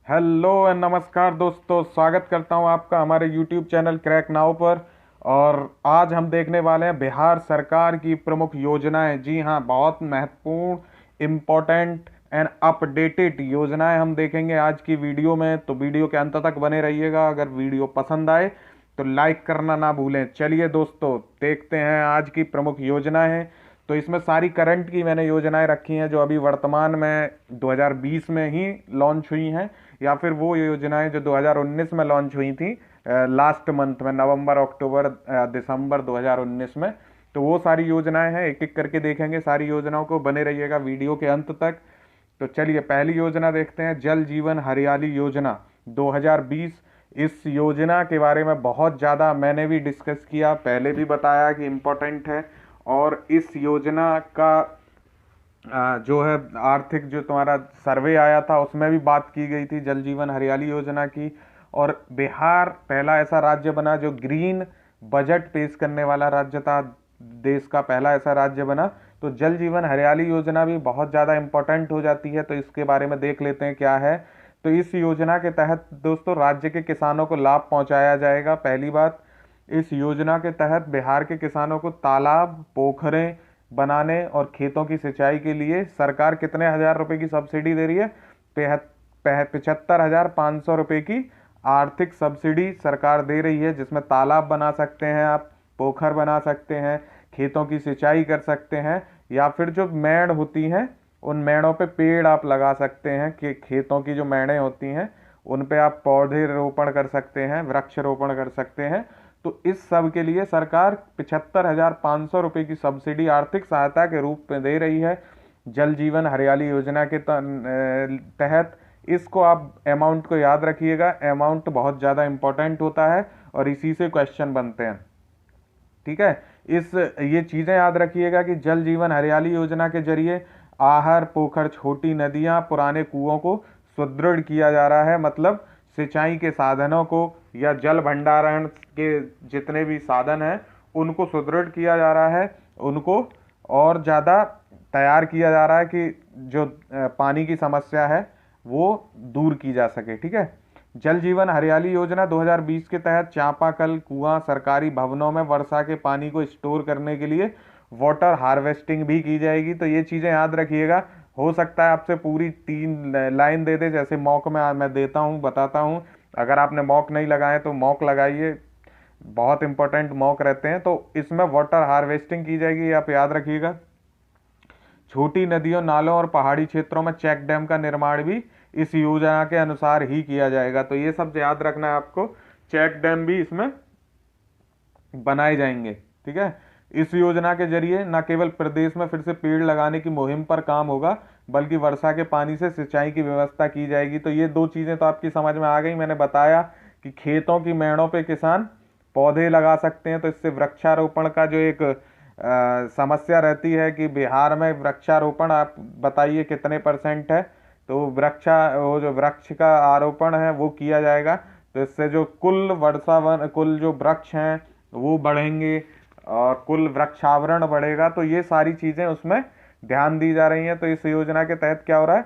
Hello and नमस्कार दोस्तों, स्वागत करता हूं आपका हमारे यूट्यूब चैनल क्रैक नाउ पर। और आज हम देखने वाले हैं बिहार सरकार की प्रमुख योजनाएं। जी हां, बहुत महत्वपूर्ण, इम्पोर्टेंट एंड अपडेटेड योजनाएं हम देखेंगे आज की वीडियो में। तो वीडियो के अंत तक बने रहिएगा। अगर वीडियो पसंद आए तो लाइक करना ना भूलें। चलिए दोस्तों, देखते हैं आज की प्रमुख योजनाएं। तो इसमें सारी करंट की मैंने योजनाएं रखी हैं जो अभी वर्तमान में 2020 में ही लॉन्च हुई हैं, या फिर वो योजनाएं जो 2019 में लॉन्च हुई थी, लास्ट मंथ में, नवंबर अक्टूबर दिसंबर 2019 में। तो वो सारी योजनाएं हैं, एक एक करके देखेंगे सारी योजनाओं को। बने रहिएगा वीडियो के अंत तक। तो चलिए पहली योजना देखते हैं, जल जीवन हरियाली योजना 2020। इस योजना के बारे में बहुत ज़्यादा मैंने भी डिस्कस किया, पहले भी बताया कि इम्पोर्टेंट है। और इस योजना का जो है आर्थिक जो तुम्हारा सर्वे आया था उसमें भी बात की गई थी जल जीवन हरियाली योजना की। और बिहार पहला ऐसा राज्य बना जो ग्रीन बजट पेश करने वाला राज्य था, देश का पहला ऐसा राज्य बना। तो जल जीवन हरियाली योजना भी बहुत ज़्यादा इम्पोर्टेंट हो जाती है, तो इसके बारे में देख लेते हैं क्या है। तो इस योजना के तहत दोस्तों राज्य के किसानों को लाभ पहुंचाया जाएगा। पहली बात, इस योजना के तहत बिहार के किसानों को तालाब, पोखरें बनाने और खेतों की सिंचाई के लिए सरकार कितने हजार रुपए की सब्सिडी दे रही है? 75,500 रुपए की आर्थिक सब्सिडी सरकार दे रही है, जिसमें तालाब बना सकते हैं आप, पोखर बना सकते हैं, खेतों की सिंचाई कर सकते हैं, या फिर जो मेड़ होती हैं उन मेड़ों पे पेड़ आप लगा सकते हैं। कि खेतों की जो मेड़ें होती हैं उन पे आप पौधे रोपण कर सकते हैं, वृक्ष रोपण कर सकते हैं। तो इस सब के लिए सरकार 75,500 रुपए की सब्सिडी आर्थिक सहायता के रूप में दे रही है जल जीवन हरियाली योजना के तहत। इसको आप अमाउंट को याद रखिएगा, अमाउंट बहुत ज़्यादा इंपॉर्टेंट होता है और इसी से क्वेश्चन बनते हैं। ठीक है, ये चीज़ें याद रखिएगा कि जल जीवन हरियाली योजना के जरिए आहर, पोखर, छोटी नदियां, पुराने कुओं को सुदृढ़ किया जा रहा है। मतलब सिंचाई के साधनों को या जल भंडारण के जितने भी साधन हैं उनको सुदृढ़ किया जा रहा है, उनको और ज़्यादा तैयार किया जा रहा है कि जो पानी की समस्या है वो दूर की जा सके। ठीक है, जल जीवन हरियाली योजना 2020 के तहत चापाकल, कुआं, सरकारी भवनों में वर्षा के पानी को स्टोर करने के लिए वाटर हार्वेस्टिंग भी की जाएगी। तो ये चीज़ें याद रखिएगा। हो सकता है आपसे पूरी 3 लाइन दे दे, जैसे मॉक में मैं देता हूँ, बताता हूँ। अगर आपने मॉक नहीं लगाए तो मॉक लगाइए, बहुत इंपॉर्टेंट मॉक रहते हैं। तो इसमें वाटर हार्वेस्टिंग की जाएगी, आप याद रखिएगा। छोटी नदियों, नालों और पहाड़ी क्षेत्रों में चेक डैम का निर्माण भी इस योजना के अनुसार ही किया जाएगा। तो ये सब याद रखना है आपको, चेक डैम भी इसमें बनाए जाएंगे। ठीक है, इस योजना के जरिए न केवल प्रदेश में फिर से पेड़ लगाने की मुहिम पर काम होगा, बल्कि वर्षा के पानी से सिंचाई की व्यवस्था की जाएगी। तो ये दो चीजें तो आपकी समझ में आ गई। मैंने बताया कि खेतों की मेड़ों पे किसान पौधे लगा सकते हैं, तो इससे वृक्षारोपण का जो एक समस्या रहती है कि बिहार में वृक्षारोपण आप बताइए कितने परसेंट है। तो वो जो वृक्ष का आरोपण है वो किया जाएगा। तो इससे जो कुल वर्षावन, कुल जो वृक्ष हैं वो बढ़ेंगे और कुल वृक्षावरण बढ़ेगा। तो ये सारी चीज़ें उसमें ध्यान दी जा रही हैं। तो इस योजना के तहत क्या हो रहा है,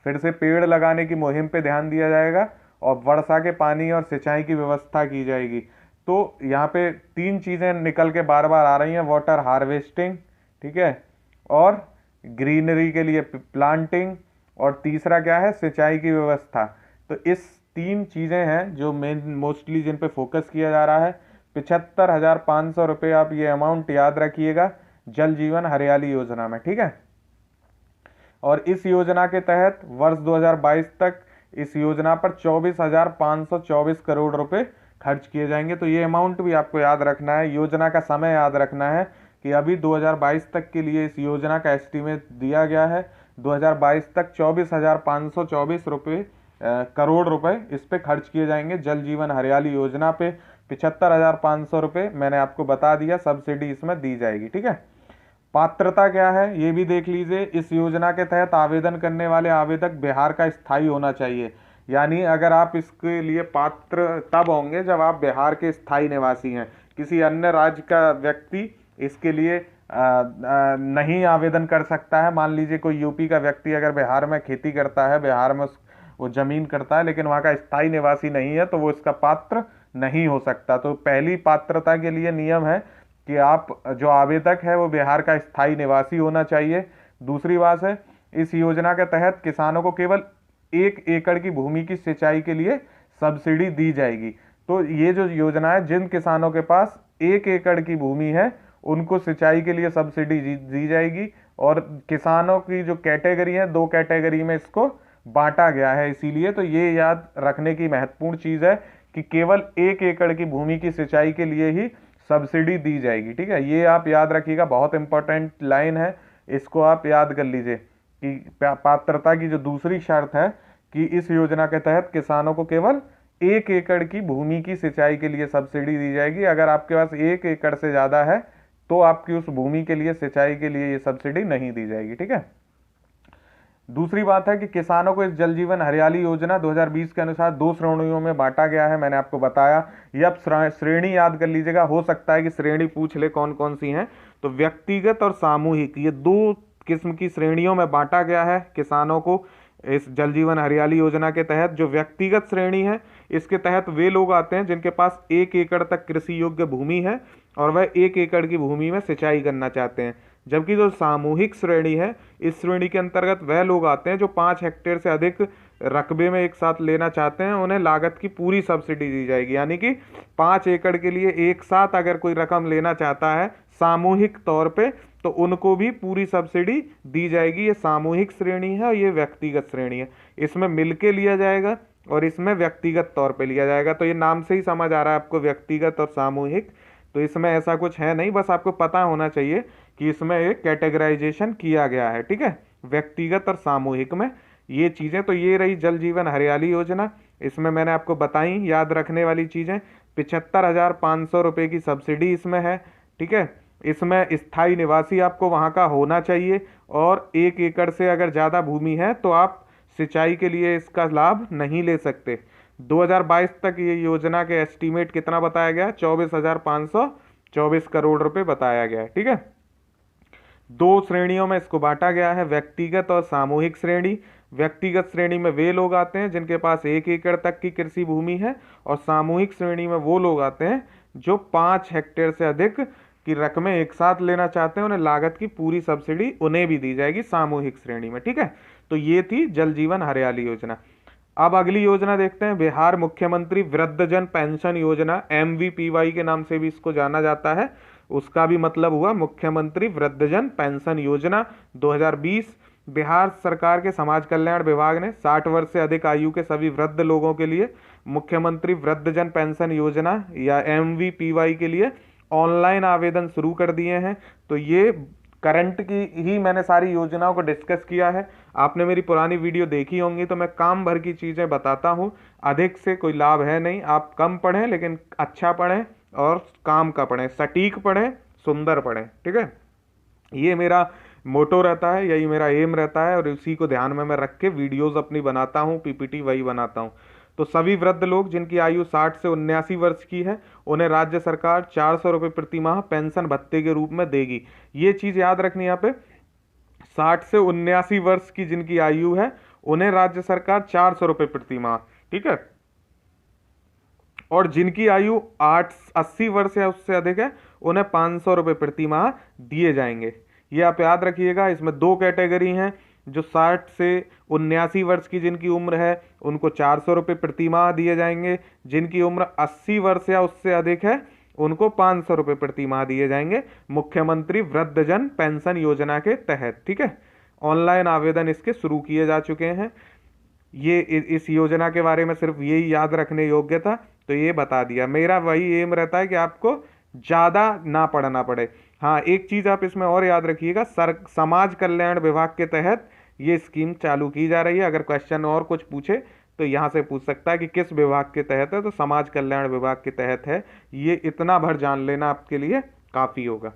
फिर से पेड़ लगाने की मुहिम पे ध्यान दिया जाएगा और वर्षा के पानी और सिंचाई की व्यवस्था की जाएगी। तो यहाँ पे 3 चीज़ें निकल के बार बार आ रही हैं, वाटर हार्वेस्टिंग, ठीक है, और ग्रीनरी के लिए प्लांटिंग, और तीसरा क्या है, सिंचाई की व्यवस्था। तो इस 3 चीज़ें हैं जो मेन मोस्टली जिन पे फोकस किया जा रहा है। 75,500 रुपये, आप ये अमाउंट याद रखिएगा जल जीवन हरियाली योजना में। ठीक है, और इस योजना के तहत वर्ष 2022 तक इस योजना पर 24,524 करोड़ रुपए खर्च किए जाएंगे। तो ये अमाउंट भी आपको याद रखना है, योजना का समय याद रखना है कि अभी 2022 तक के लिए इस योजना का एस्टीमेट दिया गया है। 2022 तक 24,524 रुपये करोड़ रुपए इस पे खर्च किए जाएंगे जल जीवन हरियाली योजना पे। 75,500 रुपये मैंने आपको बता दिया, सब्सिडी इसमें दी जाएगी। ठीक है, पात्रता क्या है ये भी देख लीजिए। इस योजना के तहत आवेदन करने वाले आवेदक बिहार का स्थायी होना चाहिए। यानी अगर आप इसके लिए पात्र तब होंगे जब आप बिहार के स्थायी निवासी हैं। किसी अन्य राज्य का व्यक्ति इसके लिए नहीं आवेदन कर सकता है। मान लीजिए कोई यूपी का व्यक्ति अगर बिहार में खेती करता है, बिहार में वो जमीन करता है लेकिन वहाँ का स्थायी निवासी नहीं है, तो वो इसका पात्र नहीं हो सकता। तो पहली पात्रता के लिए नियम है कि आप जो आवेदक है वो बिहार का स्थायी निवासी होना चाहिए। दूसरी बात है, इस योजना के तहत किसानों को केवल 1 एकड़ की भूमि की सिंचाई के लिए सब्सिडी दी जाएगी। तो ये जो योजना है, जिन किसानों के पास 1 एकड़ की भूमि है उनको सिंचाई के लिए सब्सिडी दी जाएगी। और किसानों की जो कैटेगरी है, 2 कैटेगरी में इसको बांटा गया है। इसीलिए तो ये याद रखने की महत्वपूर्ण चीज है कि केवल 1 एकड़ की भूमि की सिंचाई के लिए ही सब्सिडी दी जाएगी। ठीक है, ये आप याद रखिएगा, बहुत इंपॉर्टेंट लाइन है, इसको आप याद कर लीजिए कि पात्रता की जो दूसरी शर्त है कि इस योजना के तहत किसानों को केवल 1 एकड़ की भूमि की सिंचाई के लिए सब्सिडी दी जाएगी। अगर आपके पास 1 एकड़ से ज्यादा है तो आपकी उस भूमि के लिए सिंचाई के लिए ये सब्सिडी नहीं दी जाएगी। ठीक है, दूसरी बात है कि किसानों को इस जल जीवन हरियाली योजना 2020 के अनुसार 2 श्रेणियों में बांटा गया है। मैंने आपको बताया, ये आप श्रेणी याद कर लीजिएगा, हो सकता है कि श्रेणी पूछ ले कौन कौन सी हैं। तो व्यक्तिगत और सामूहिक, ये 2 किस्म की श्रेणियों में बांटा गया है किसानों को इस जल जीवन हरियाली योजना के तहत। जो व्यक्तिगत श्रेणी है, इसके तहत वे लोग आते हैं जिनके पास 1 एकड़ तक कृषि योग्य भूमि है और वह 1 एकड़ की भूमि में सिंचाई करना चाहते हैं। जबकि जो सामूहिक श्रेणी है, इस श्रेणी के अंतर्गत वह लोग आते हैं जो 5 हेक्टेयर से अधिक रकबे में एक साथ लेना चाहते हैं। उन्हें लागत की पूरी सब्सिडी दी जाएगी, यानी कि 5 एकड़ के लिए एक साथ अगर कोई रकम लेना चाहता है सामूहिक तौर पे, तो उनको भी पूरी सब्सिडी दी जाएगी। ये सामूहिक श्रेणी है और ये व्यक्तिगत श्रेणी है। इसमें मिलके लिया जाएगा और इसमें व्यक्तिगत तौर पे लिया जाएगा। तो ये नाम से ही समझ आ रहा है आपको, व्यक्तिगत और सामूहिक। तो इसमें ऐसा कुछ है नहीं, बस आपको पता होना चाहिए कि इसमें एक कैटेगराइजेशन किया गया है। ठीक है, व्यक्तिगत और सामूहिक में ये चीजें। तो ये रही जल जीवन हरियाली योजना। इसमें मैंने आपको बताई याद रखने वाली चीजें। 75,500 रुपये की सब्सिडी इसमें है। ठीक है, इसमें स्थायी निवासी आपको वहां का होना चाहिए और 1 एकड़ से अगर ज्यादा भूमि है तो आप सिंचाई के लिए इसका लाभ नहीं ले सकते। 2022 तक ये योजना के एस्टीमेट कितना बताया गया? 24,524 करोड़ रुपए बताया गया है। ठीक है, 2 श्रेणियों में इसको बांटा गया है, व्यक्तिगत और सामूहिक श्रेणी। व्यक्तिगत श्रेणी में वे लोग आते हैं जिनके पास 1 एकड़ तक की कृषि भूमि है और सामूहिक श्रेणी में वो लोग आते हैं जो 5 हेक्टेयर से अधिक की रकमें एक साथ लेना चाहते हैं। उन्हें लागत की पूरी सब्सिडी उन्हें भी दी जाएगी सामूहिक श्रेणी में। ठीक है, तो ये थी जल जीवन हरियाली योजना। अब अगली योजना देखते हैं, बिहार मुख्यमंत्री वृद्धजन पेंशन योजना, MVPY के नाम से भी इसको जाना जाता है। उसका भी मतलब हुआ मुख्यमंत्री वृद्धजन पेंशन योजना 2020। बिहार सरकार के समाज कल्याण विभाग ने 60 वर्ष से अधिक आयु के सभी वृद्ध लोगों के लिए मुख्यमंत्री वृद्धजन पेंशन योजना या MVPY के लिए ऑनलाइन आवेदन शुरू कर दिए हैं। तो ये करंट की ही मैंने सारी योजनाओं को डिस्कस किया है। आपने मेरी पुरानी वीडियो देखी होंगी, तो मैं काम भर की चीज़ें बताता हूँ, अधिक से कोई लाभ है नहीं। आप कम पढ़ें लेकिन अच्छा पढ़ें और काम का पढ़ें, सटीक पढ़ें, सुंदर पढ़ें। ठीक है, ये मेरा मोटो रहता है, यही मेरा एम रहता है और इसी को ध्यान में मैं रख के वीडियोज़ अपनी बनाता हूँ, PPT वही बनाता हूँ। तो सभी वृद्ध लोग जिनकी आयु 60 से 79 वर्ष की है, उन्हें राज्य सरकार 400 रुपये प्रति माह पेंशन भत्ते के रूप में देगी। ये चीज याद रखनी यहाँ पे, 60 से 79 वर्ष की जिनकी आयु है उन्हें राज्य सरकार 400 रुपये प्रति माह। ठीक है, और जिनकी आयु 80 वर्ष या उससे अधिक है उन्हें 500 रुपये प्रति माह दिए जाएंगे। ये आप याद रखिएगा। इसमें 2 कैटेगरी हैं, जो 60 से 79 वर्ष की जिनकी उम्र है उनको 400 रुपये प्रति माह दिए जाएंगे। जिनकी उम्र 80 वर्ष या उससे अधिक है उनको 500 रुपये प्रति माह दिए जाएंगे मुख्यमंत्री वृद्धजन पेंशन योजना के तहत। ठीक है, ऑनलाइन आवेदन इसके शुरू किए जा चुके हैं। ये इस योजना के बारे में सिर्फ यही याद रखने योग्य था, तो ये बता दिया। मेरा वही एम रहता है कि आपको ज़्यादा ना पढ़ना पड़े। हाँ, एक चीज़ आप इसमें और याद रखिएगा, समाज कल्याण विभाग के तहत ये स्कीम चालू की जा रही है। अगर क्वेश्चन और कुछ पूछे तो यहाँ से पूछ सकता है कि किस विभाग के तहत है, तो समाज कल्याण विभाग के तहत है। ये इतना भर जान लेना आपके लिए काफ़ी होगा।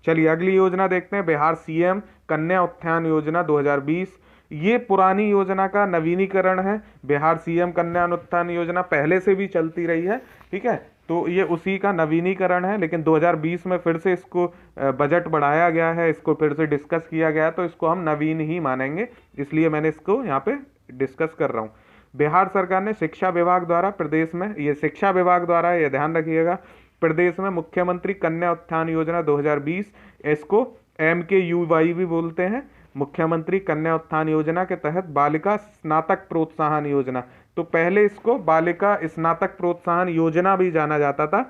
चलिए अगली योजना देखते हैं, बिहार CM कन्या उत्थान योजना 2020। ये पुरानी योजना का नवीनीकरण है। बिहार CM कन्या उत्थान योजना पहले से भी चलती रही है। ठीक है, तो ये उसी का नवीनीकरण है, लेकिन 2020 में फिर से इसको बजट बढ़ाया गया है, इसको फिर से डिस्कस किया गया है, तो इसको हम नवीन ही मानेंगे, इसलिए मैंने इसको यहाँ पे डिस्कस कर रहा हूँ। बिहार सरकार ने शिक्षा विभाग द्वारा प्रदेश में, ये शिक्षा विभाग द्वारा, ये ध्यान रखिएगा, प्रदेश में मुख्यमंत्री कन्या उत्थान योजना 2020, इसको MKUY भी बोलते हैं, मुख्यमंत्री कन्या उत्थान योजना के तहत बालिका स्नातक प्रोत्साहन योजना। तो पहले इसको बालिका स्नातक प्रोत्साहन योजना भी जाना जाता था,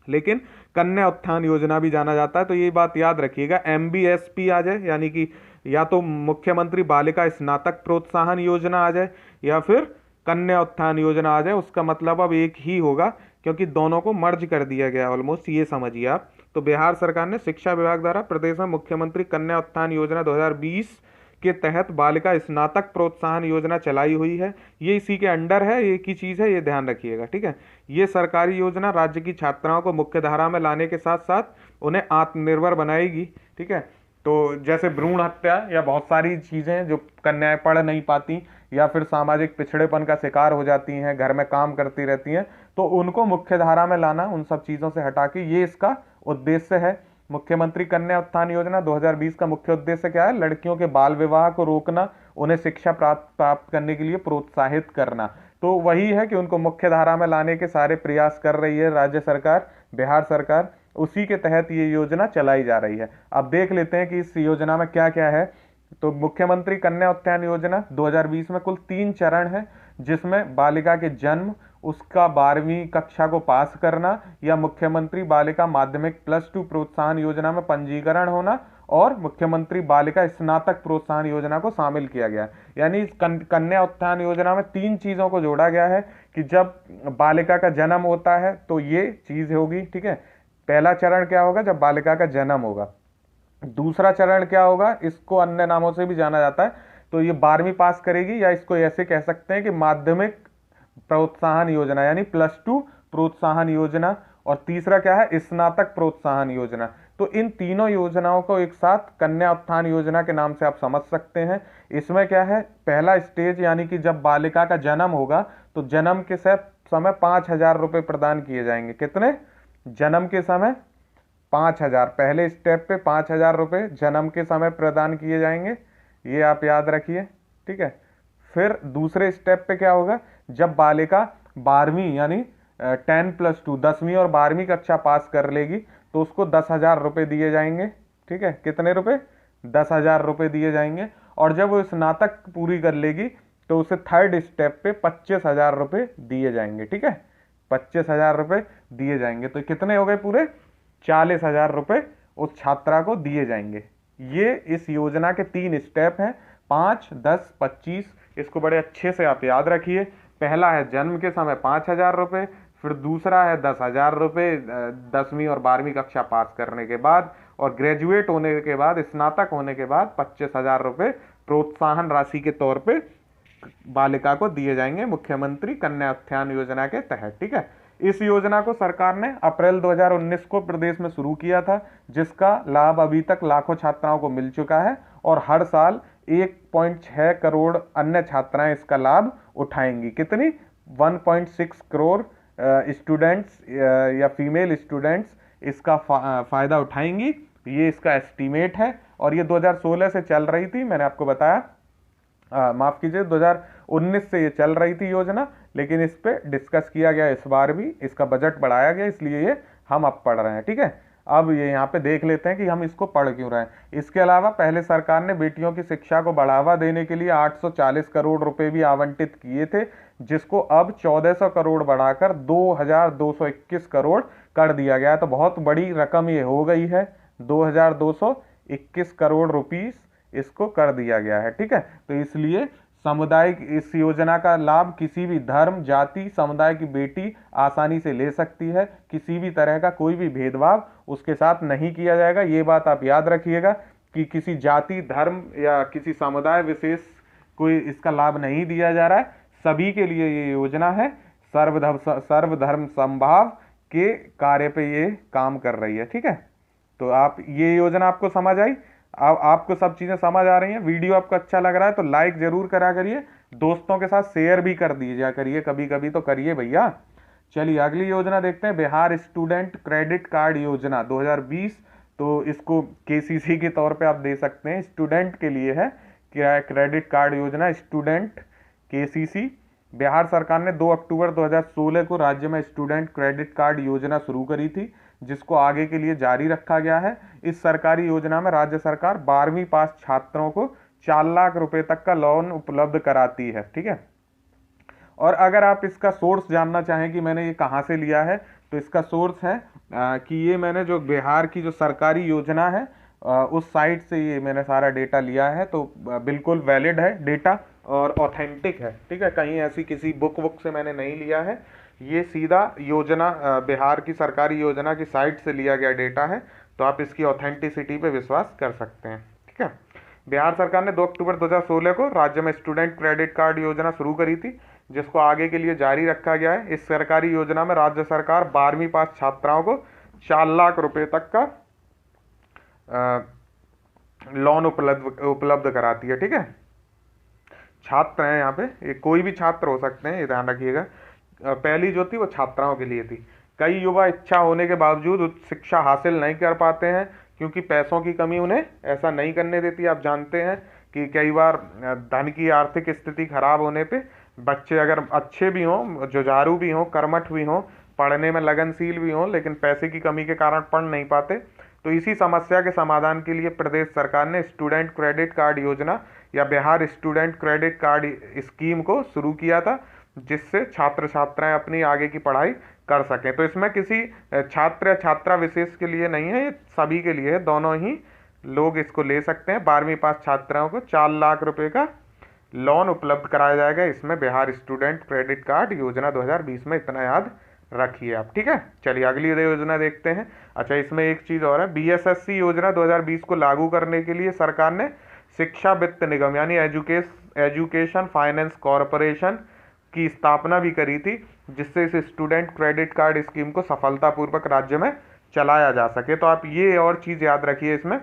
लेकिन कन्या उत्थान योजना भी जाना जाता है। तो ये बात याद रखिएगा, MBSP आ जाए, यानी कि या तो मुख्यमंत्री बालिका स्नातक प्रोत्साहन योजना आ जाए या फिर कन्या उत्थान योजना आ जाए, उसका मतलब अब एक ही होगा, क्योंकि दोनों को मर्ज कर दिया गया ऑलमोस्ट, ये समझिए आप। तो बिहार सरकार ने शिक्षा विभाग द्वारा प्रदेश में मुख्यमंत्री कन्या उत्थान योजना 2020 के तहत बालिका स्नातक प्रोत्साहन योजना चलाई हुई है। ये इसी के अंडर है, एक ही चीज़ है, ये ध्यान रखिएगा, ठीक है। ये सरकारी योजना राज्य की छात्राओं को मुख्य धारा में लाने के साथ साथ उन्हें आत्मनिर्भर बनाएगी, ठीक है। तो जैसे भ्रूण हत्या या बहुत सारी चीज़ें जो कन्याएं पढ़ नहीं पाती या फिर सामाजिक पिछड़ेपन का शिकार हो जाती हैं, घर में काम करती रहती हैं, तो उनको मुख्य धारा में लाना, उन सब चीज़ों से हटा के, ये इसका उद्देश्य है। मुख्यमंत्री कन्या उत्थान योजना 2020 का मुख्य उद्देश्य क्या है? लड़कियों के बाल विवाह को रोकना, उन्हें शिक्षा प्राप्त करने के लिए प्रोत्साहित करना। तो वही है कि उनको मुख्य धारा में लाने के सारे प्रयास कर रही है राज्य सरकार, बिहार सरकार, उसी के तहत ये योजना चलाई जा रही है। अब देख लेते हैं कि इस योजना में क्या क्या है। तो मुख्यमंत्री कन्या उत्थान योजना 2020 में कुल 3 चरण है, जिसमें बालिका के जन्म, उसका 12वीं कक्षा को पास करना, या मुख्यमंत्री बालिका माध्यमिक +2 प्रोत्साहन योजना में पंजीकरण होना, और मुख्यमंत्री बालिका स्नातक प्रोत्साहन योजना को शामिल किया गया। यानी कन्या उत्थान योजना में 3 चीज़ों को जोड़ा गया है कि जब बालिका का जन्म होता है तो ये चीज़ होगी, ठीक है। पहला चरण क्या होगा? जब बालिका का जन्म होगा। दूसरा चरण क्या होगा? इसको अन्य नामों से भी जाना जाता है, तो ये 12वीं पास करेगी, या इसको ऐसे कह सकते हैं कि माध्यमिक प्रोत्साहन योजना, यानी +2 प्रोत्साहन योजना। और तीसरा क्या है? स्नातक प्रोत्साहन योजना। तो इन तीनों योजनाओं को एक साथ कन्या उत्थान योजना के नाम से आप समझ सकते हैं। इसमें क्या है? पहला स्टेज, यानी कि जब बालिका का जन्म होगा तो जन्म के समय 5,000 रुपये प्रदान किए जाएंगे। कितने? जन्म के समय 5,000, पहले स्टेप पे 5,000 रुपये जन्म के समय प्रदान किए जाएंगे, ये आप याद रखिए, ठीक है। फिर दूसरे स्टेप पे क्या होगा? जब बालिका 12वीं यानी 10+2 10वीं और 12वीं कक्षा पास कर लेगी तो उसको 10,000 रुपये दिए जाएंगे, ठीक है। कितने रुपए? 10,000 रुपये दिए जाएंगे। और जब वो स्नातक पूरी कर लेगी तो उसे थर्ड स्टेप पे 25,000 रुपये दिए जाएंगे, ठीक है। 25,000 रुपये दिए जाएंगे। तो कितने हो गए? पूरे 40,000 रुपये उस छात्रा को दिए जाएंगे। ये इस योजना के 3 स्टेप हैं, 5, 10, 25। इसको बड़े अच्छे से आप याद रखिए। पहला है जन्म के समय 5,000 रुपये, फिर दूसरा है 10,000 रुपये 10वीं और 12वीं कक्षा पास करने के बाद, और ग्रेजुएट होने के बाद, स्नातक होने के बाद 25,000 रुपये प्रोत्साहन राशि के तौर पे बालिका को दिए जाएंगे मुख्यमंत्री कन्या उत्थान योजना के तहत, ठीक है। इस योजना को सरकार ने अप्रैल 2019 को प्रदेश में शुरू किया था, जिसका लाभ अभी तक लाखों छात्राओं को मिल चुका है, और हर साल 1.6 करोड़ अन्य छात्राएं इसका लाभ उठाएंगी। कितनी? 1.6 करोड़ स्टूडेंट्स या फीमेल स्टूडेंट्स इसका फायदा उठाएंगी। ये इसका एस्टीमेट है, और ये 2016 से चल रही थी, मैंने आपको बताया, माफ कीजिए 2019 से ये चल रही थी योजना, लेकिन इस पे डिस्कस किया गया, इस बार भी इसका बजट बढ़ाया गया, इसलिए ये हम अब पढ़ रहे हैं, ठीक है। अब ये यहाँ पे देख लेते हैं कि हम इसको पढ़ क्यों रहे हैं। इसके अलावा पहले सरकार ने बेटियों की शिक्षा को बढ़ावा देने के लिए 840 करोड़ रुपए भी आवंटित किए थे, जिसको अब 1400 करोड़ बढ़ाकर 2,221 करोड़ कर दिया गया है। तो बहुत बड़ी रकम ये हो गई है, 2,221 करोड़ रुपीस इसको कर दिया गया है, ठीक है। तो इसलिए सामुदायिक इस योजना का लाभ किसी भी धर्म, जाति, समुदाय की बेटी आसानी से ले सकती है। किसी भी तरह का कोई भी भेदभाव उसके साथ नहीं किया जाएगा। ये बात आप याद रखिएगा कि किसी जाति, धर्म या किसी समुदाय विशेष कोई इसका लाभ नहीं दिया जा रहा है। सभी के लिए ये योजना है, सर्वधर्म समभाव के कार्य पे ये काम कर रही है, ठीक है। तो आप ये योजना आपको समझ आई? आपको सब चीजें समझ आ रही हैं? वीडियो आपको अच्छा लग रहा है तो लाइक जरूर करा करिए, दोस्तों के साथ शेयर भी कर दीजिए करिए, कभी कभी तो करिए भैया। चलिए अगली योजना देखते हैं, बिहार स्टूडेंट क्रेडिट कार्ड योजना 2020। तो इसको KCC के तौर पे आप दे सकते हैं, स्टूडेंट के लिए है क्रेडिट कार्ड योजना, स्टूडेंट KCC। बिहार सरकार ने 2 अक्टूबर 2016 को राज्य में स्टूडेंट क्रेडिट कार्ड योजना शुरू करी थी, जिसको आगे के लिए जारी रखा गया है। इस सरकारी योजना में राज्य सरकार 12वीं पास छात्रों को 4 लाख रुपए तक का लोन उपलब्ध कराती है। ठीक है। और अगर आप इसका सोर्स जानना चाहें कि मैंने ये कहाँ से लिया है, तो इसका सोर्स है कि ये मैंने जो बिहार की जो सरकारी योजना है उस साइट से ये मैंने सारा डेटा लिया है। तो बिल्कुल वैलिड है डेटा और ऑथेंटिक है। ठीक है, कहीं ऐसी किसी बुक से मैंने नहीं लिया है, ये सीधा योजना बिहार की सरकारी योजना की साइट से लिया गया डेटा है। तो आप इसकी ऑथेंटिसिटी पे विश्वास कर सकते हैं। ठीक है। बिहार सरकार ने 2 अक्टूबर 2016 को राज्य में स्टूडेंट क्रेडिट कार्ड योजना शुरू करी थी, जिसको आगे के लिए जारी रखा गया है। इस सरकारी योजना में राज्य सरकार 12वीं पास छात्राओं को 4 लाख रुपए तक का लोन उपलब्ध कराती है। ठीक है। छात्र हैं यहाँ पे, ये कोई भी छात्र हो सकते हैं, ये ध्यान रखिएगा। पहली जो थी वो छात्राओं के लिए थी। कई युवा इच्छा होने के बावजूद उच्च शिक्षा हासिल नहीं कर पाते हैं, क्योंकि पैसों की कमी उन्हें ऐसा नहीं करने देती। आप जानते हैं कि कई बार धन की आर्थिक स्थिति खराब होने पे बच्चे अगर अच्छे भी हों, जुझारू भी हों, कर्मठ भी हों, पढ़ने में लगनशील भी हों, लेकिन पैसे की कमी के कारण पढ़ नहीं पाते। तो इसी समस्या के समाधान के लिए प्रदेश सरकार ने स्टूडेंट क्रेडिट कार्ड योजना या Bihar student credit card scheme को शुरू किया था, जिससे छात्र छात्राएं अपनी आगे की पढ़ाई कर सकें। तो इसमें किसी छात्र या छात्रा विशेष के लिए नहीं है, ये सभी के लिए है, दोनों ही लोग इसको ले सकते हैं। 12वीं पास छात्राओं को 4 लाख रुपए का लोन उपलब्ध कराया जाएगा। इसमें बिहार स्टूडेंट क्रेडिट कार्ड योजना 2020 में, इतना याद रखिए आप। ठीक है। चलिए अगली योजना देखते हैं। अच्छा, इसमें एक चीज और है, बीएसएससी योजना 2020 को लागू करने के लिए सरकार ने शिक्षा वित्त निगम यानी एजुकेशन फाइनेंस कॉरपोरेशन की स्थापना भी करी थी, जिससे इस स्टूडेंट क्रेडिट कार्ड स्कीम को सफलतापूर्वक राज्य में चलाया जा सके। तो आप ये और चीज याद रखिए इसमें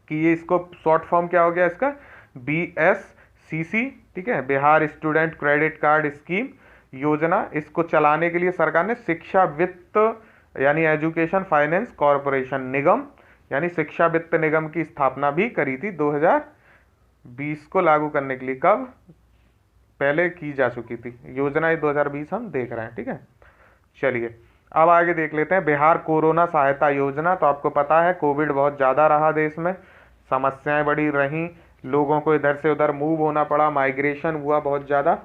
कि ये इसको शॉर्ट फॉर्म क्या हो गया इसका, BSCC। ठीक है, Bihar student credit card scheme योजना। इसको चलाने के लिए सरकार ने शिक्षा वित्त यानी एजुकेशन फाइनेंस कॉरपोरेशन निगम यानी शिक्षा वित्त निगम की स्थापना भी करी थी 2020 को लागू करने के लिए। कब? पहले की जा चुकी थी योजना, 2020 हम देख रहे हैं। ठीक है। चलिए अब आगे देख लेते हैं बिहार कोरोना सहायता योजना। तो आपको पता है कोविड बहुत ज़्यादा रहा, देश में समस्याएं बड़ी रहीं, लोगों को इधर से उधर मूव होना पड़ा, माइग्रेशन हुआ बहुत ज़्यादा।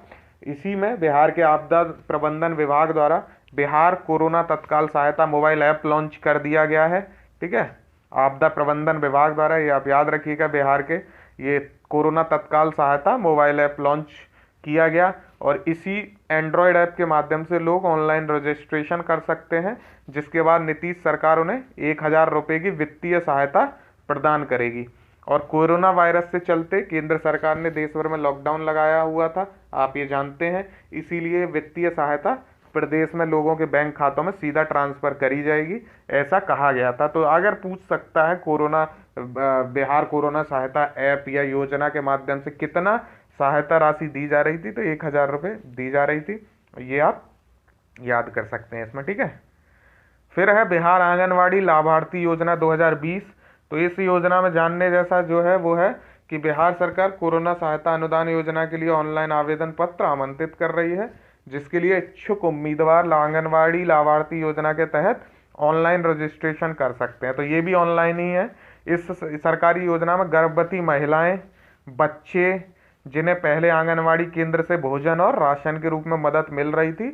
इसी में बिहार के आपदा प्रबंधन विभाग द्वारा बिहार कोरोना तत्काल सहायता मोबाइल ऐप लॉन्च कर दिया गया है। ठीक है, आपदा प्रबंधन विभाग द्वारा, ये आप याद रखिएगा, बिहार के ये कोरोना तत्काल सहायता मोबाइल ऐप लॉन्च किया गया। और इसी एंड्रॉयड ऐप के माध्यम से लोग ऑनलाइन रजिस्ट्रेशन कर सकते हैं, जिसके बाद नीतीश सरकार उन्हें 1000 रुपये की वित्तीय सहायता प्रदान करेगी। और कोरोना वायरस से चलते केंद्र सरकार ने देश भर में लॉकडाउन लगाया हुआ था, आप ये जानते हैं, इसीलिए वित्तीय सहायता प्रदेश में लोगों के बैंक खातों में सीधा ट्रांसफर करी जाएगी, ऐसा कहा गया था। तो अगर पूछ सकता है कोरोना बिहार कोरोना सहायता ऐप या योजना के माध्यम से कितना सहायता राशि दी जा रही थी, तो 1000 रुपये दी जा रही थी, ये आप याद कर सकते हैं इसमें। ठीक है। फिर है बिहार आंगनवाड़ी लाभार्थी योजना 2020। तो इस योजना में जानने जैसा जो है वो है कि बिहार सरकार कोरोना सहायता अनुदान योजना के लिए ऑनलाइन आवेदन पत्र आमंत्रित कर रही है, जिसके लिए इच्छुक उम्मीदवार आंगनवाड़ी लाभार्थी योजना के तहत ऑनलाइन रजिस्ट्रेशन कर सकते हैं। तो ये भी ऑनलाइन ही है। इस सरकारी योजना में गर्भवती महिलाएं, बच्चे जिन्हें पहले आंगनवाड़ी केंद्र से भोजन और राशन के रूप में मदद मिल रही थी,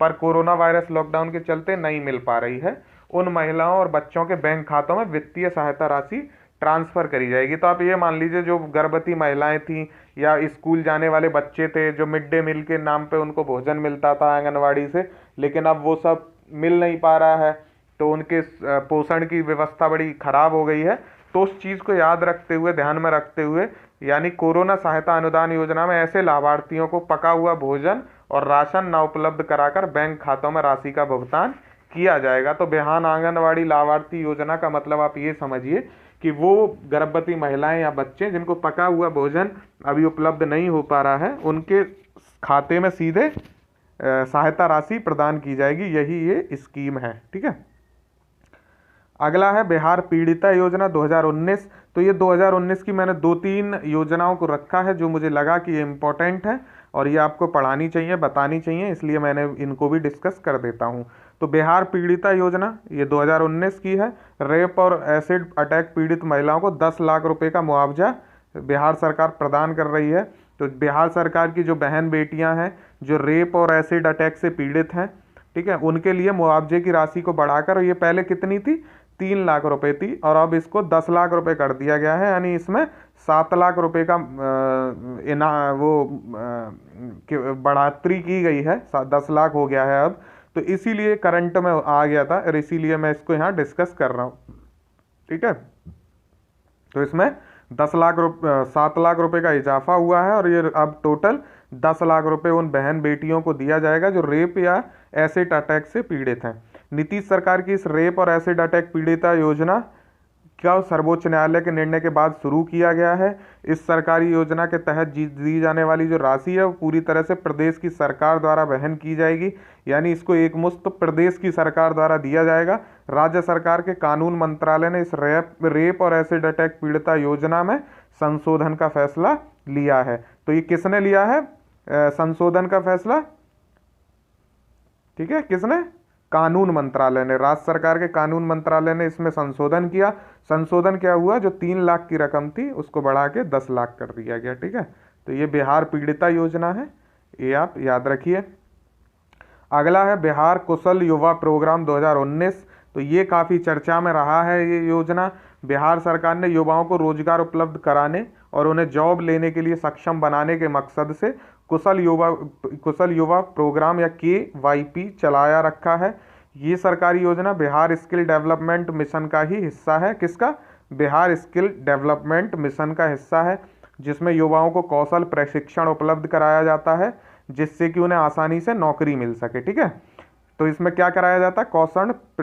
पर कोरोना वायरस लॉकडाउन के चलते नहीं मिल पा रही है, उन महिलाओं और बच्चों के बैंक खातों में वित्तीय सहायता राशि ट्रांसफर करी जाएगी। तो आप ये मान लीजिए जो गर्भवती महिलाएं थी या स्कूल जाने वाले बच्चे थे, जो मिड डे मील के नाम पे उनको भोजन मिलता था आंगनवाड़ी से, लेकिन अब वो सब मिल नहीं पा रहा है, तो उनके पोषण की व्यवस्था बड़ी खराब हो गई है। तो उस चीज़ को याद रखते हुए, ध्यान में रखते हुए, यानी कोरोना सहायता अनुदान योजना में ऐसे लाभार्थियों को पका हुआ भोजन और राशन न उपलब्ध कराकर बैंक खातों में राशि का भुगतान किया जाएगा। तो बिहार आंगनवाड़ी लाभार्थी योजना का मतलब आप ये समझिए कि वो गर्भवती महिलाएं या बच्चे जिनको पका हुआ भोजन अभी उपलब्ध नहीं हो पा रहा है, उनके खाते में सीधे सहायता राशि प्रदान की जाएगी, यही ये स्कीम है। ठीक है। अगला है बिहार पीड़िता योजना 2019। तो ये 2019 की मैंने 2-3 योजनाओं को रखा है जो मुझे लगा कि ये इम्पोर्टेंट है, और ये आपको पढ़ानी चाहिए, बतानी चाहिए, इसलिए मैंने इनको भी डिस्कस कर देता हूँ। तो बिहार पीड़िता योजना ये 2019 की है। रेप और एसिड अटैक पीड़ित महिलाओं को 10 लाख रुपए का मुआवजा बिहार सरकार प्रदान कर रही है। तो बिहार सरकार की जो बहन बेटियां हैं जो रेप और एसिड अटैक से पीड़ित हैं, ठीक है, उनके लिए मुआवजे की राशि को बढ़ाकर, ये पहले कितनी थी, 3 लाख रुपए थी, और अब इसको 10 लाख रुपए कर दिया गया है। यानी इसमें 7 लाख रुपए का बढ़ोतरी की गई है, 10 लाख हो गया है अब। तो इसीलिए करंट में आ गया था और इसीलिए मैं इसको यहाँ डिस्कस कर रहा हूँ, ठीक है। तो इसमें 7 लाख रुपए का इजाफा हुआ है और ये अब टोटल 10 लाख रुपए उन बहन बेटियों को दिया जाएगा जो रेप या एसिड अटैक से पीड़ित हैं। नीतीश सरकार की इस रेप और एसिड अटैक पीड़िता योजना का सर्वोच्च न्यायालय के निर्णय के बाद शुरू किया गया है। इस सरकारी योजना के तहत दी जाने वाली जो राशि है वो पूरी तरह से प्रदेश की सरकार द्वारा वहन की जाएगी, यानी इसको एक मुश्त प्रदेश की सरकार द्वारा दिया जाएगा। राज्य सरकार के कानून मंत्रालय ने इस रेप और एसिड अटैक पीड़िता योजना में संशोधन का फैसला लिया है। तो ये किसने लिया है संशोधन का फैसला, ठीक है, किसने, कानून मंत्रालय ने, राज्य सरकार के कानून मंत्रालय ने इसमें संशोधन किया। संशोधन क्या हुआ, जो 3 लाख की रकम थी उसको बढ़ा के 10 लाख कर दिया गया, ठीक है। तो ये बिहार पीड़िता योजना है, ये आप याद रखिए। अगला है बिहार कुशल युवा प्रोग्राम 2019। तो ये काफ़ी चर्चा में रहा है ये योजना। बिहार सरकार ने युवाओं को रोजगार उपलब्ध कराने और उन्हें जॉब लेने के लिए सक्षम बनाने के मकसद से कुशल युवा प्रोग्राम या KYP चलाया रखा है। ये सरकारी योजना बिहार स्किल डेवलपमेंट मिशन का ही हिस्सा है। किसका, बिहार स्किल डेवलपमेंट मिशन का हिस्सा है, जिसमें युवाओं को कौशल प्रशिक्षण उपलब्ध कराया जाता है जिससे कि उन्हें आसानी से नौकरी मिल सके, ठीक है। तो इसमें क्या कराया जाता है,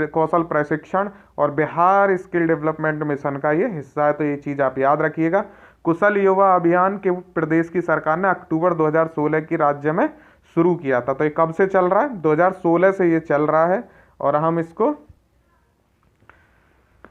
कौशल प्रशिक्षण, और बिहार स्किल डेवलपमेंट मिशन का ये हिस्सा है। तो ये चीज़ आप याद रखिएगा। कुशल युवा अभियान के प्रदेश की सरकार ने अक्टूबर 2016 की राज्य में शुरू किया था। तो ये कब से चल रहा है, 2016 से ये चल रहा है, और हम इसको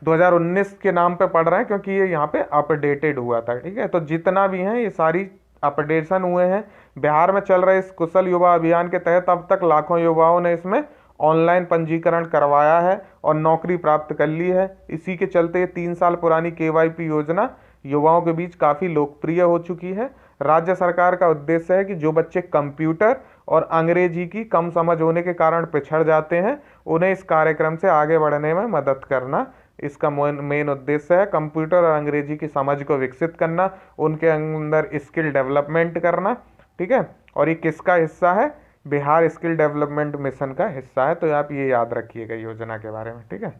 2019 के नाम पे पढ़ रहे हैं क्योंकि ये यहाँ पे अपडेटेड हुआ था, ठीक है। तो जितना भी हैं ये सारी अपडेशन हुए हैं। बिहार में चल रहे इस कुशल युवा अभियान के तहत अब तक लाखों युवाओं ने इसमें ऑनलाइन पंजीकरण करवाया है और नौकरी प्राप्त कर ली है। इसी के चलते 3 साल पुरानी KYP योजना युवाओं के बीच काफ़ी लोकप्रिय हो चुकी है। राज्य सरकार का उद्देश्य है कि जो बच्चे कंप्यूटर और अंग्रेजी की कम समझ होने के कारण पिछड़ जाते हैं उन्हें इस कार्यक्रम से आगे बढ़ने में मदद करना इसका मेन उद्देश्य है। कंप्यूटर और अंग्रेजी की समझ को विकसित करना, उनके अंदर स्किल डेवलपमेंट करना, ठीक है। और ये किसका हिस्सा है, बिहार स्किल डेवलपमेंट मिशन का हिस्सा है। तो आप ये याद रखिएगा योजना के बारे में, ठीक है।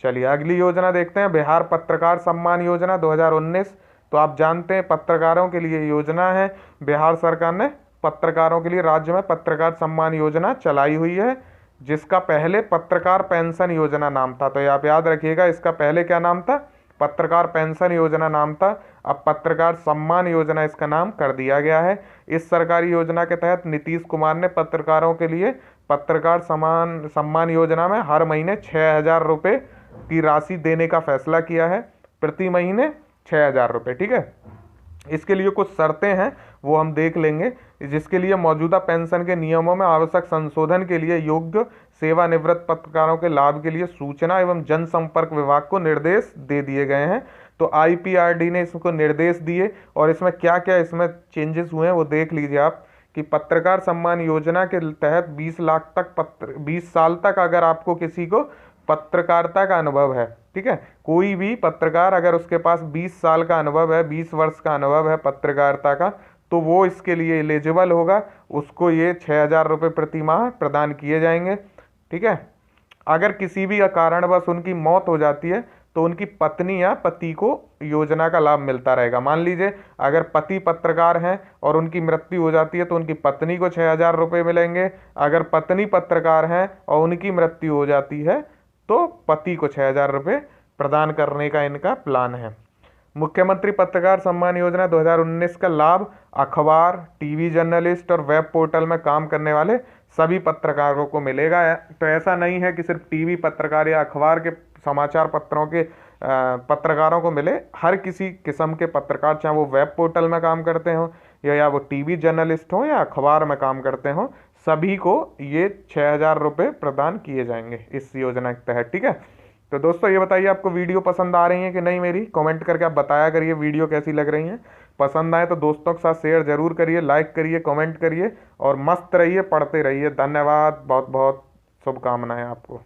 चलिए अगली योजना देखते हैं, बिहार पत्रकार सम्मान योजना 2019। तो आप जानते हैं पत्रकारों के लिए योजना है। बिहार सरकार ने पत्रकारों के लिए राज्य में पत्रकार सम्मान योजना चलाई हुई है, जिसका पहले पत्रकार पेंशन योजना नाम था। तो आप याद रखिएगा, इसका पहले क्या नाम था, पत्रकार पेंशन योजना नाम था। अब पत्रकार सम्मान योजना इसका नाम कर दिया गया है। इस सरकारी योजना के तहत नीतीश कुमार ने पत्रकारों के लिए पत्रकार सम्मान योजना में हर महीने 6,000 रुपये की राशि देने का फैसला किया है, प्रति महीने 6,000 रुपये, ठीक है। इसके लिए कुछ शर्तें हैं वो हम देख लेंगे, जिसके लिए मौजूदा पेंशन के नियमों में आवश्यक संशोधन के लिए योग्य सेवानिवृत्त पत्रकारों के लाभ के लिए सूचना एवं जनसंपर्क विभाग को निर्देश दे दिए गए हैं। तो IPRD ने इसको निर्देश दिए और इसमें क्या क्या इसमें चेंजेस हुए हैं वो देख लीजिए आप, कि पत्रकार सम्मान योजना के तहत 20 साल तक अगर आपको किसी को पत्रकारिता का अनुभव है, ठीक है, कोई भी पत्रकार अगर उसके पास 20 साल का अनुभव है, 20 वर्ष का अनुभव है पत्रकारिता का, तो वो इसके लिए एलिजिबल होगा। उसको ये 6,000 रुपये प्रति माह प्रदान किए जाएंगे, ठीक है। अगर किसी भी कारणवश उनकी मौत हो जाती है तो उनकी पत्नी या पति को योजना का लाभ मिलता रहेगा। मान लीजिए अगर पति पत्रकार हैं और उनकी मृत्यु हो जाती है तो उनकी पत्नी को 6,000 रुपये मिलेंगे। अगर पत्नी पत्रकार हैं और उनकी मृत्यु हो जाती है तो पति को 6,000 रुपये प्रदान करने का इनका प्लान है। मुख्यमंत्री पत्रकार सम्मान योजना 2019 का लाभ अखबार, टीवी जर्नलिस्ट और वेब पोर्टल में काम करने वाले सभी पत्रकारों को मिलेगा। तो ऐसा नहीं है कि सिर्फ टीवी पत्रकार या अखबार के समाचार पत्रों के पत्रकारों को मिले, हर किसी किस्म के पत्रकार, चाहे वो वेब पोर्टल में काम करते हो या वो टीवी जर्नलिस्ट हो या अखबार में काम करते हो, सभी को ये 6,000 रुपये प्रदान किए जाएंगे इस योजना के तहत। ठीक है, तो दोस्तों ये बताइए आपको वीडियो पसंद आ रही है कि नहीं मेरी, कमेंट करके आप बताया करिए वीडियो कैसी लग रही है। पसंद आए तो दोस्तों के साथ शेयर जरूर करिए, लाइक करिए, कमेंट करिए और मस्त रहिए, पढ़ते रहिए। धन्यवाद, बहुत बहुत शुभकामनाएं आपको।